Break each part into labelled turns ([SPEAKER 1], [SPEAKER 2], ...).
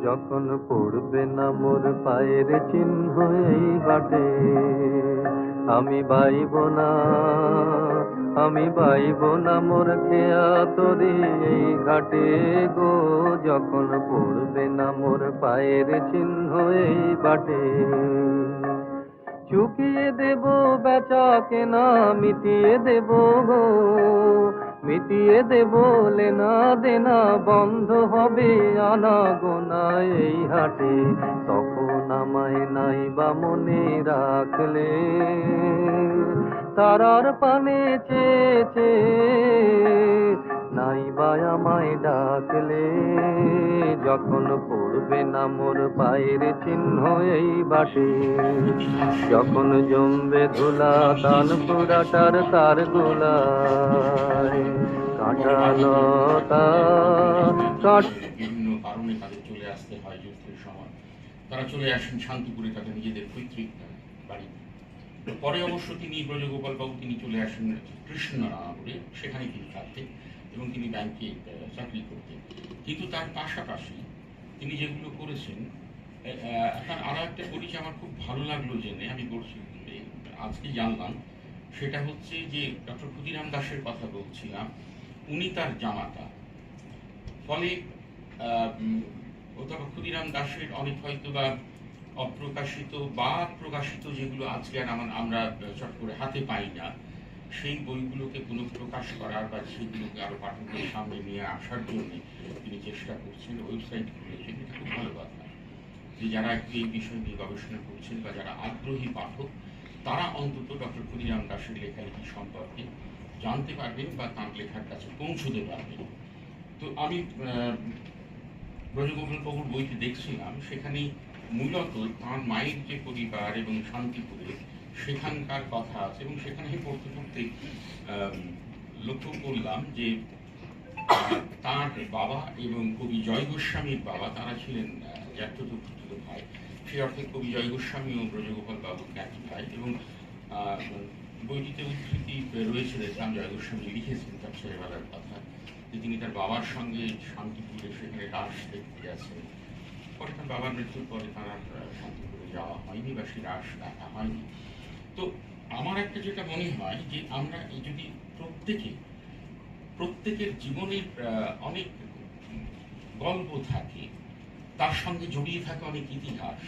[SPEAKER 1] যখন পড়বে না মোর পায়ের চিহ্ন এই বাটে, আমি বাইব না, আমি বাইব না মোর খেয়া তরি এই ঘাটে গো। যখন পড়বে না মোর পায়ের চিহ্ন এই বাটে, চুকিয়ে দেব বেচা কেনা, মিটিয়ে দেব গো, মিটিয়ে দেব লেনা দেনা, বন্ধ হবে আনা গোনা এই হাটে। তখন আমায় নাই বা মনে রাখলে, তারার পানে চেয়েছে নাই বা আমায় ডাকলে। যখন পড়বে না মোর পায়ের চিহ্ন এই বাটে, যখন জমবে ধুলা তান পুরাটার তার গোলায় কাঁটালতা কাট।
[SPEAKER 2] বিভিন্ন কারণে তাদের চলে আসতে হয় যুদ্ধের সময়। তারা চলে আসেন শান্তিপুরে তাদের নিজেদের পৈতৃক বাড়িতে। পরে অবশ্য তিনি ব্রজগোপাল বাবু তিনি চলে আসেন কৃষ্ণনগরে, সেখানে তিনি থাকতেন এবং তিনি ব্যাংকে চাকরি করতেন। কিন্তু তার পাশাপাশি তিনি যেগুলো করেছেন, আরো একটা পরিচয় আমার খুব ভালো লাগলো জেনে, আমি আজকে জানলাম। সেটা হচ্ছে যে ডক্টর ক্ষুদিরাম দাসের কথা বলছিলাম, উনি তার জামাতা। ফলে অধ্যাপক ক্ষুদিরাম দাসের অনেক হয়তো বা অপ্রকাশিত বা প্রকাশিত যেগুলো আজকে আর আমরা চট করে হাতে পাই না, সেই বইগুলোকে পুনঃপ্রকাশ করার বা সেগুলোকে আরো পাঠকদের সামনে নিয়ে আসার জন্য তিনি চেষ্টা করছেন, ওয়েবসাইট খুলেছেন। এটা খুব ভালো কথা যে যারা একটু এই বিষয় নিয়ে গবেষণা করছেন বা যারা আগ্রহী পাঠক, তারা অন্তত ডক্টর ক্ষুদিরাম দাসের লেখালেখি সম্পর্কে জানতে পারবেন বা তাঁর লেখার কাছে পৌঁছতে পারবেন। তো আমি ব্রজগোপাল বাবুর বইটি দেখছিলাম, সেখানে মূলত তাঁর মায়ের যে পরিবার এবং শান্তিপুরে সেখানকার কথা আছে, এবং সেখানে পড়তে পড়তে লক্ষ্য করলাম যে তাঁর বাবা এবং কবি জয় গোস্বামীর বাবা, তারা ছিলেন জ্যাঠতো ভাই। সেই অর্থে কবি জয় গোস্বামী ও ব্রজগোপাল বাবুর জ্ঞাতি ভাই। এবং বইটিতে উদ্ধৃতি রয়েছে, দেখলাম জয় গোস্বামী লিখেছেন তার ছেলেবেলার কথা, যে তিনি তার বাবার সঙ্গে শান্তিপুরে সেখানে রাস দেখতে গেছেন। পরে তার বাবার মৃত্যুর পরে তার শান্তিপুরে যাওয়া হয়নি বা সেই রাস দেখা হয়নি। তো আমার একটা যেটা মনে হয় যে আমরা যদি প্রত্যেকের জীবনের অনেক গল্প থাকে, তার সঙ্গে জড়িয়ে থাকে অনেক ইতিহাস,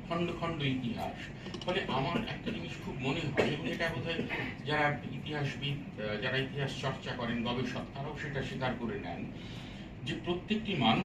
[SPEAKER 2] খণ্ড খণ্ড ইতিহাস। ফলে আমার একটা জিনিস খুব মনে হয়, এবং এটা বোধহয় যারা ইতিহাসবিদ, যারা ইতিহাস চর্চা করেন, গবেষক, তারাও সেটা স্বীকার করে নেন, যে প্রত্যেকটি মানুষ